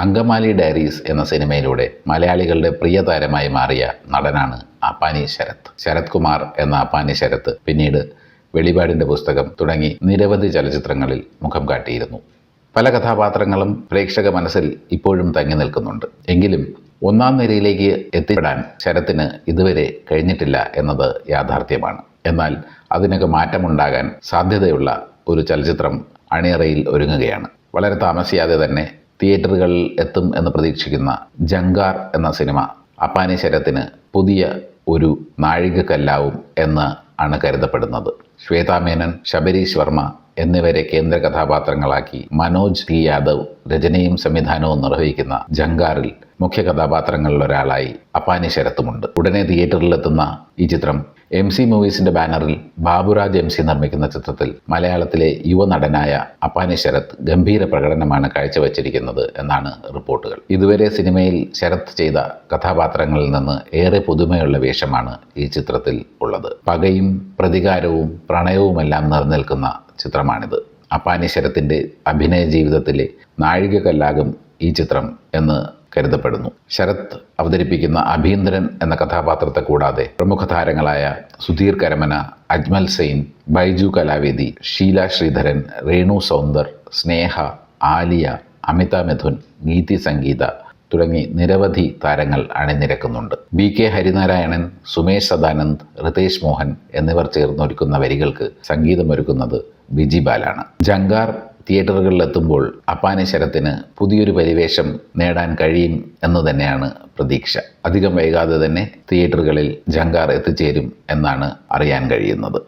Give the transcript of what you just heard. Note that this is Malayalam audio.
അങ്കമാലി ഡയറീസ് എന്ന സിനിമയിലൂടെ മലയാളികളുടെ പ്രിയ താരമായി മാറിയ നടനാണ് അപ്പാനി ശരത്. ശരത് കുമാർ എന്ന അപ്പാനി ശരത് പിന്നീട് വെളിപാടിൻ്റെ പുസ്തകം തുടങ്ങി നിരവധി ചലച്ചിത്രങ്ങളിൽ മുഖം കാട്ടിയിരുന്നു. പല കഥാപാത്രങ്ങളും പ്രേക്ഷക മനസ്സിൽ ഇപ്പോഴും തങ്ങി നിൽക്കുന്നുണ്ട്. എങ്കിലും ഒന്നാം നിരയിലേക്ക് എത്തിപ്പെടാൻ ശരത്തിന് ഇതുവരെ കഴിഞ്ഞിട്ടില്ല എന്നത് യാഥാർത്ഥ്യമാണ്. എന്നാൽ അതിനൊക്കെ മാറ്റമുണ്ടാകാൻ സാധ്യതയുള്ള ഒരു ചലച്ചിത്രം അണിയറയിൽ ഒരുങ്ങുകയാണ്. വളരെ താമസിയാതെ തന്നെ തിയേറ്ററുകളിൽ എത്തും എന്ന് പ്രതീക്ഷിക്കുന്ന ജങ്കാർ എന്ന സിനിമ അപ്പാനി ശരത്തിന് പുതിയ ഒരു നാഴികക്കല്ലാവും എന്ന് ആണ് കരുതപ്പെടുന്നത്. ശ്വേതാ മേനൻ, ശബരീഷ് വർമ്മ എന്നിവരെ കേന്ദ്ര കഥാപാത്രങ്ങളാക്കി മനോജ് ടി യാദവ് രചനയും സംവിധാനവും നിർവഹിക്കുന്ന ജങ്കാറിൽ മുഖ്യ കഥാപാത്രങ്ങളിലൊരാളായി അപ്പാനി ശരത്തുമുണ്ട്. ഉടനെ തിയേറ്ററിലെത്തുന്ന ഈ ചിത്രം MC മൂവീസിന്റെ ബാനറിൽ ബാബുരാജ് MC നിർമ്മിക്കുന്ന ചിത്രത്തിൽ മലയാളത്തിലെ യുവനടനായ അപ്പാനി ശരത് ഗംഭീര പ്രകടനമാണ് കാഴ്ചവെച്ചിരിക്കുന്നത് എന്നാണ് റിപ്പോർട്ടുകൾ. ഇതുവരെ സിനിമയിൽ ശരത് ചെയ്ത കഥാപാത്രങ്ങളിൽ നിന്ന് ഏറെ പുതുമയുള്ള വേഷമാണ് ഈ ചിത്രത്തിൽ ഉള്ളത്. പകയും പ്രതികാരവും പ്രണയവുമെല്ലാം നിറഞ്ഞിൽക്കുന്ന ചിത്രമാണിത്. അപ്പാനി ശരത്തിൻ്റെ അഭിനയ ജീവിതത്തിലെ നാഴികക്കല്ലാകും ഈ ചിത്രം എന്ന് കരുതപ്പെടുന്നു. ശരത് അവതരിപ്പിക്കുന്ന അഭീന്ദ്രൻ എന്ന കഥാപാത്രത്തെ കൂടാതെ പ്രമുഖ താരങ്ങളായ സുധീർ കരമന, അജ്മൽ സെയിൻ, ബൈജു കലാവേദി, ഷീല ശ്രീധരൻ, രേണു സൗന്ദർ, സ്നേഹ, ആലിയ, അമിത മിഥുൻ, ഗീതി സംഗീത തുടങ്ങി നിരവധി താരങ്ങൾ അണിനിരക്കുന്നുണ്ട്. BK ഹരിനാരായണൻ, സുമേഷ് സദാനന്ദ്, റിതേഷ് മോഹൻ എന്നിവർ ചേർന്നൊരുക്കുന്ന വരികൾക്ക് സംഗീതമൊരുക്കുന്നത് ബിജി ബാലാണ്. ജങ്കാർ തിയേറ്ററുകളിലെത്തുമ്പോൾ അപ്പാനി ശരത്തിന് പുതിയൊരു പരിവേഷം നേടാൻ കഴിയും എന്ന് തന്നെയാണ് പ്രതീക്ഷ. അധികം വൈകാതെ തന്നെ തിയേറ്ററുകളിൽ ജങ്കാർ എത്തിച്ചേരും എന്നാണ് അറിയാൻ കഴിയുന്നത്.